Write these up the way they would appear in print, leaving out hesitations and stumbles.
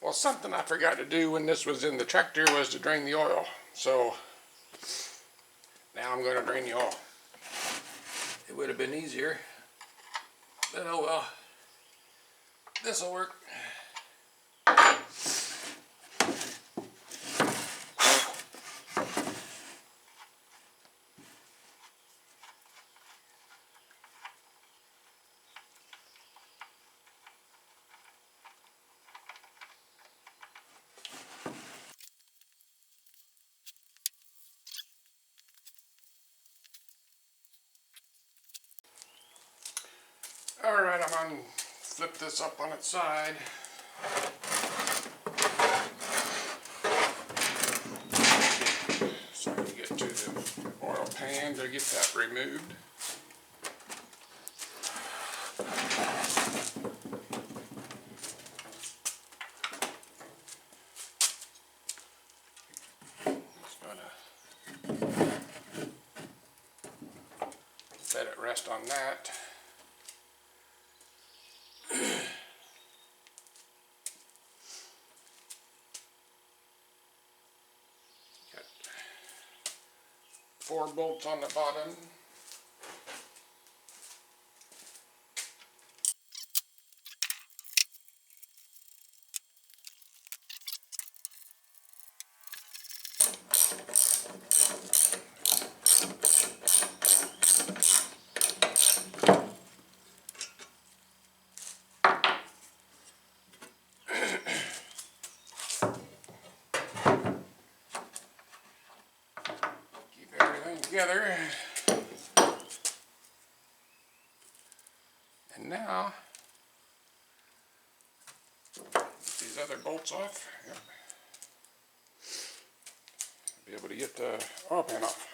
Well, something I forgot to do when this was in the tractor was to drain the oil. So now I'm going to drain the oil. It would have been easier, but oh well. This will work. Alright, I'm going to flip this up on its side. So I can get to the oil pan to get that removed. Just going to let it rest on that. Got 4 bolts on the bottom. Keep everything together. And now, get these other bolts off. Yep. Be able to get the oil pan off.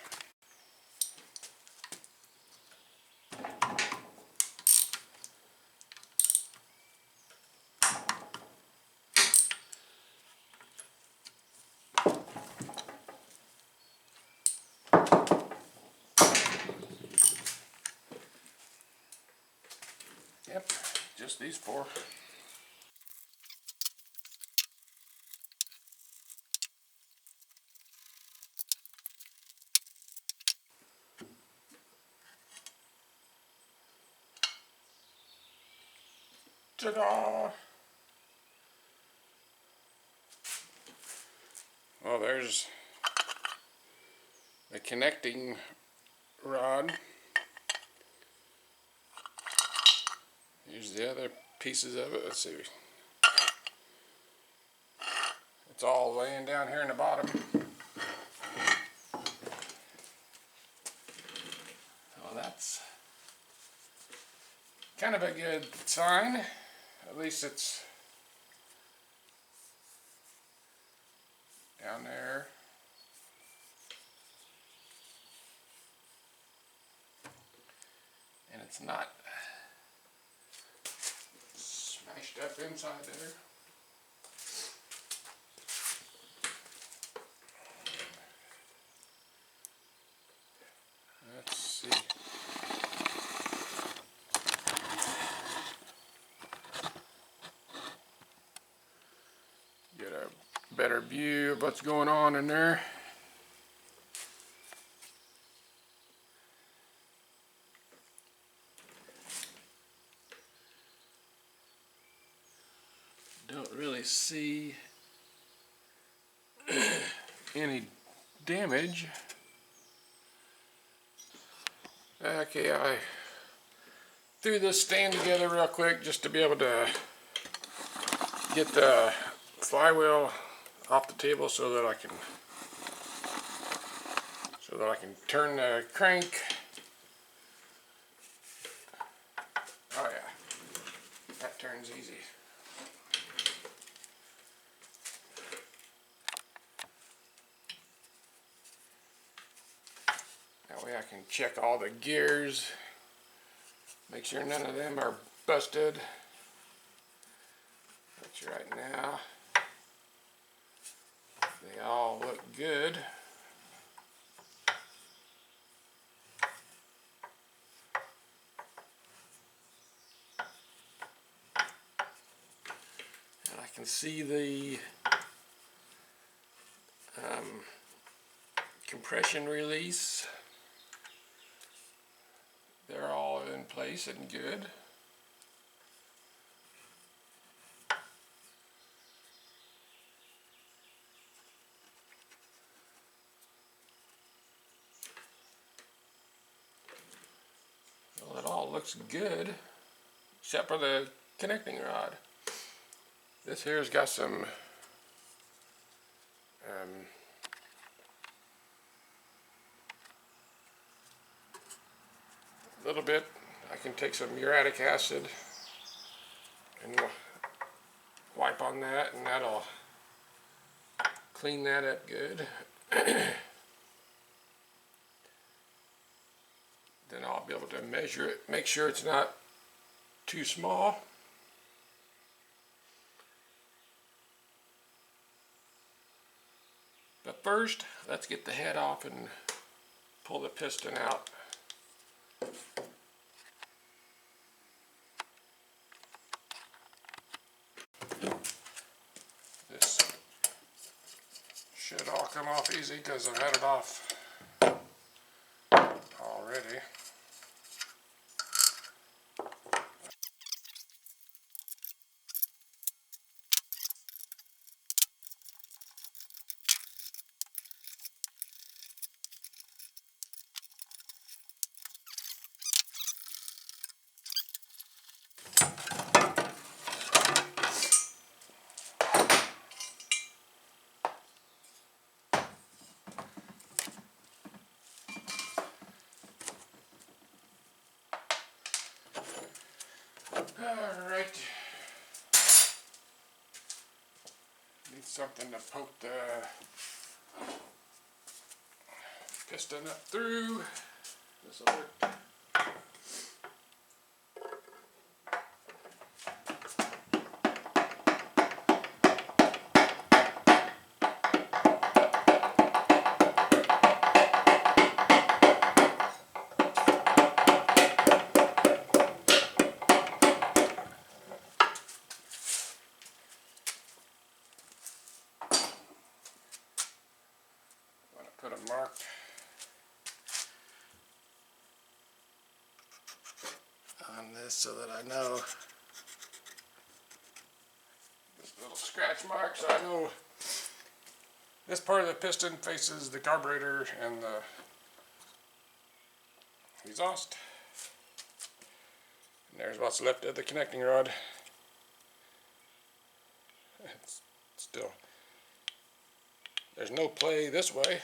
Yep, just these 4. Ta-da! Well, there's the connecting rod. Here's the other pieces of it. Let's see. It's all laying down here in the bottom. Well, that's kind of a good sign. At least it's down there. And it's not smashed up inside there. Let's see. Get a better view of what's going on in there. Don't really see any damage. Okay, I threw this stand together real quick just to be able to get the flywheel off the table so that I can turn the crank. Oh yeah, that turns easy. That way I can check all the gears, make sure none of them are busted. Which right now, they all look good. And I can see the compression release. They're all in place and good. Well, it all looks good, except for the connecting rod. This here's got some little bit. I can take some uric acid and wipe on that, and that'll clean that up good. Then I'll be able to measure it, make sure it's not too small. But first, let's get the head off and pull the piston out. This should all come off easy because I've had it off already. Alright. Need something to poke the piston up through. This'll work. Put a mark on this so that I know this little scratch mark, so I know this part of the piston faces the carburetor and the exhaust. And there's what's left of the connecting rod. It's still, there's no play this way.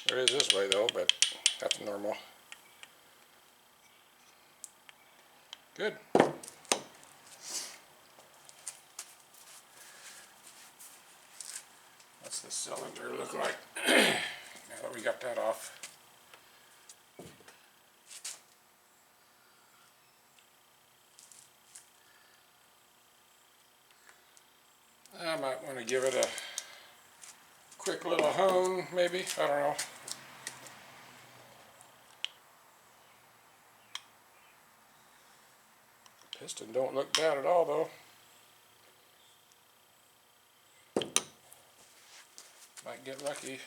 There is this way though, but that's normal. Good. What's the cylinder look like? Now that we got that off. I might want to give it a quick little hone, maybe. I don't know. Piston don't look bad at all though. Might get lucky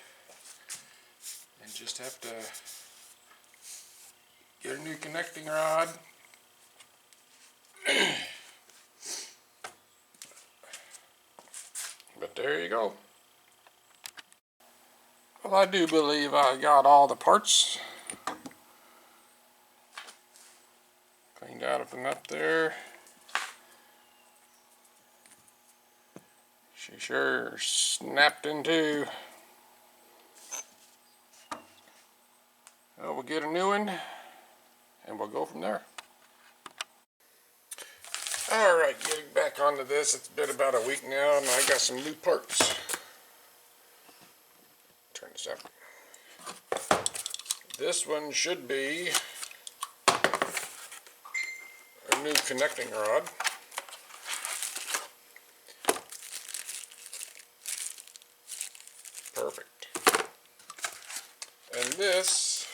and just have to get a new connecting rod. But there you go. Well, I do believe I got all the parts cleaned out from up there. She sure snapped in two. Well, we'll get a new one and we'll go from there. Alright, getting back onto this. It's been about a week now and I got some new parts. Turn this up. This one should be a new connecting rod. Perfect. And this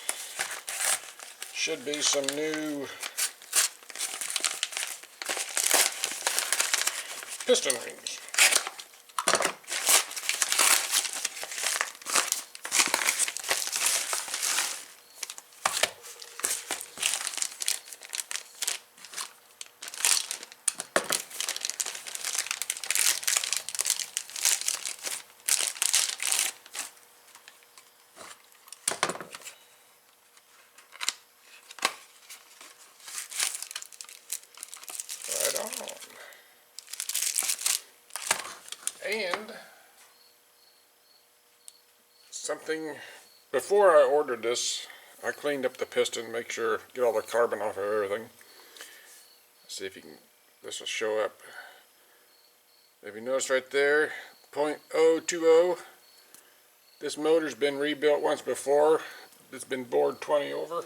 should be some new piston rings. Right on. And something, before I ordered this, I cleaned up the piston, make sure, get all the carbon off of everything. See if you can, this will show up. If you notice right there, 0.020. This motor's been rebuilt once before. It's been bored 20 over.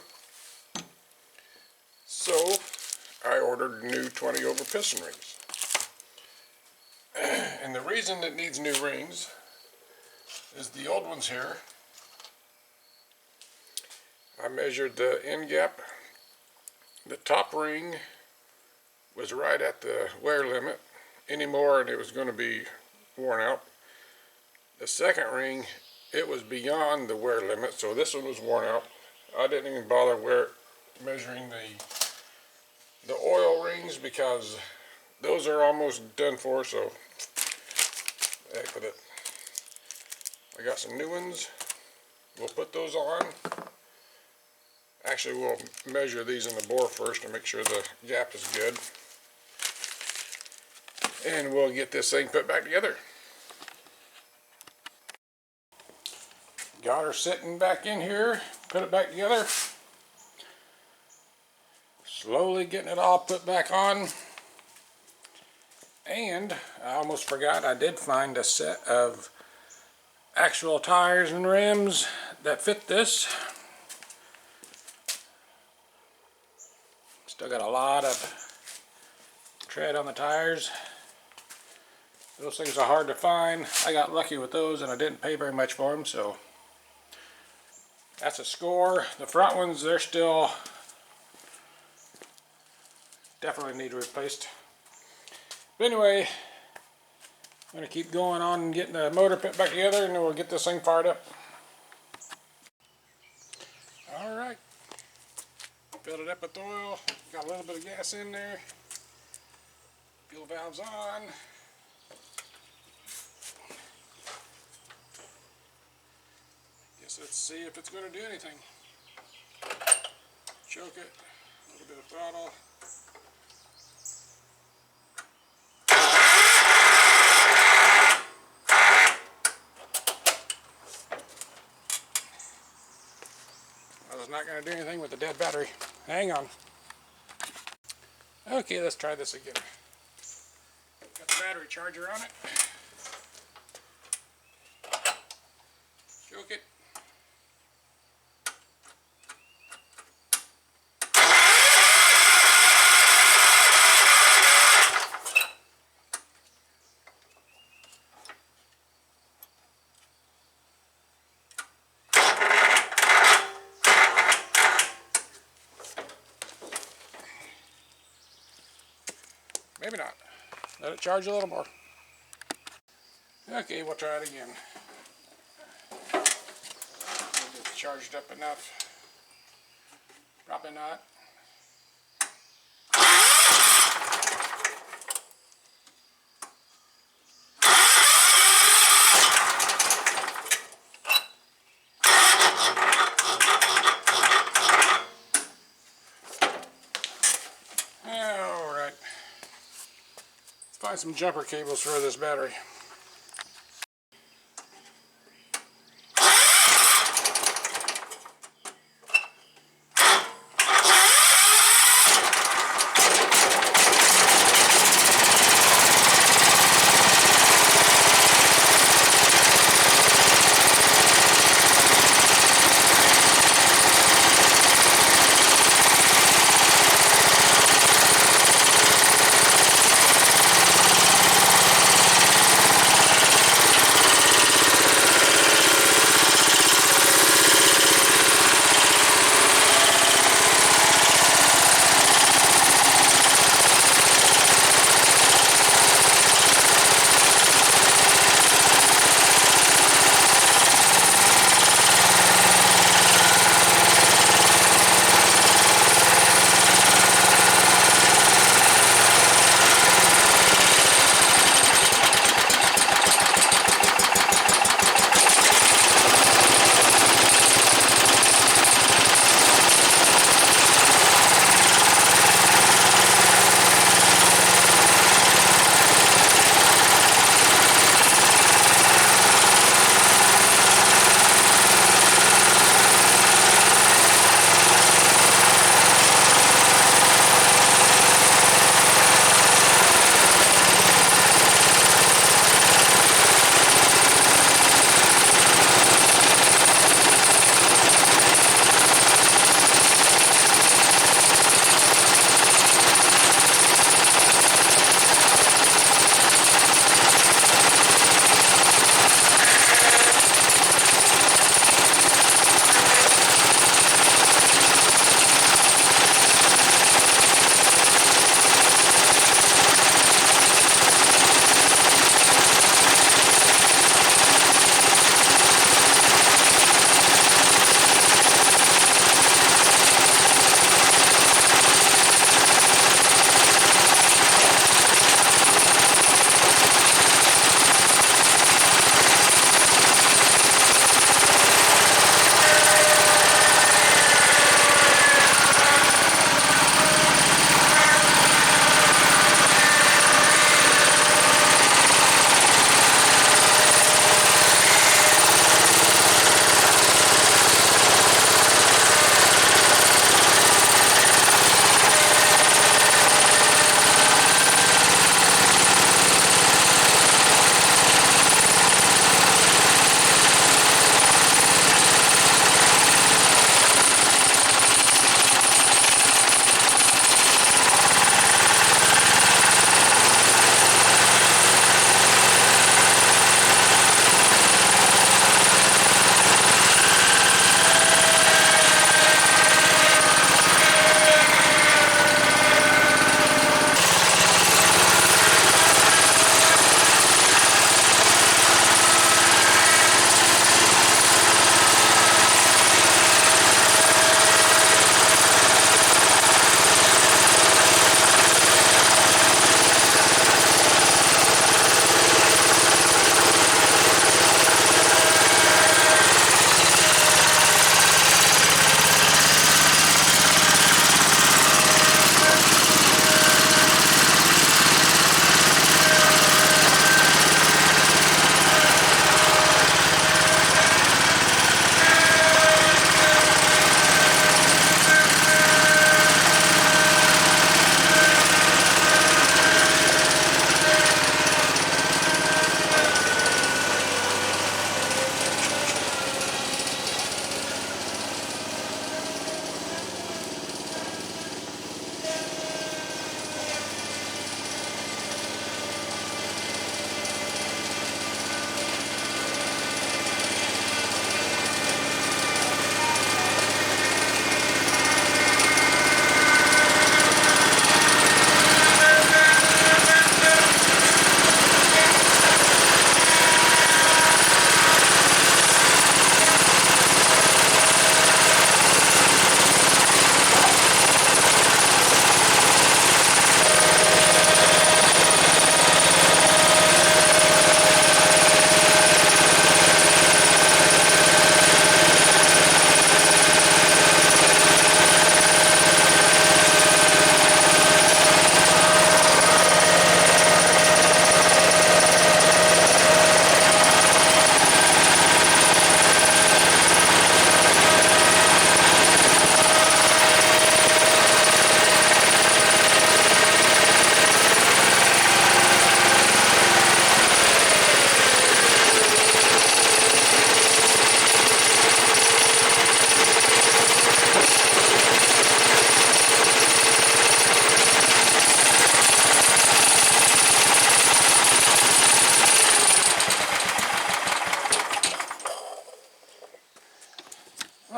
So I ordered new 20 over piston rings. And the reason it needs new rings is the old ones here. I measured the end gap. The top ring was right at the wear limit. Any more and it was going to be worn out. The second ring, it was beyond the wear limit, so this one was worn out. I didn't even bother measuring the oil rings because those are almost done for, so heck with it. I got some new ones. We'll put those on. Actually, we'll measure these in the bore first to make sure the gap is good. And we'll get this thing put back together. Got her sitting back in here, put it back together. Slowly getting it all put back on. And I almost forgot, I did find a set of actual tires and rims that fit this. Still got a lot of tread on the tires. Those things are hard to find. I got lucky with those and I didn't pay very much for them, so that's a score. The front ones, they're still definitely need replaced. But anyway, I'm going to keep going on and getting the motor put back together, and then we'll get this thing fired up. Alright, filled it up with oil, got a little bit of gas in there, fuel valve's on. Guess let's see if it's going to do anything. Choke it, a little bit of throttle. Well, it's not going to do anything with the dead battery. Hang on. Okay, let's try this again. Got the battery charger on it. Choke it. Maybe not. Let it charge a little more. Okay, we'll try it again. Is it charged up enough? Probably not. Alright. Let's find some jumper cables for this battery.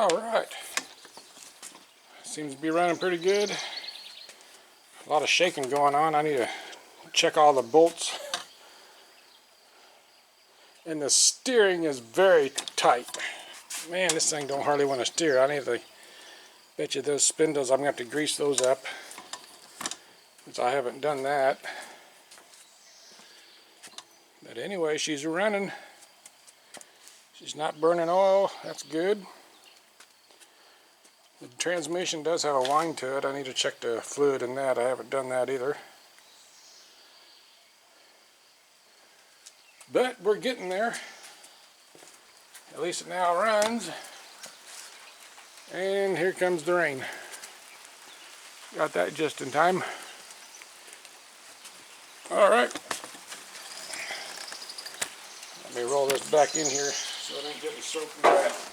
Alright. Seems to be running pretty good. A lot of shaking going on. I need to check all the bolts. And the steering is very tight. Man, this thing don't hardly want to steer. I need to bet you those spindles, I'm going to have to grease those up, since I haven't done that. But anyway, she's running. She's not burning oil. That's good. The transmission does have a whine to it. I need to check the fluid in that. I haven't done that either. But we're getting there. At least it now runs. And here comes the rain. Got that just in time. Alright. Let me roll this back in here so it ain't getting soaking wet.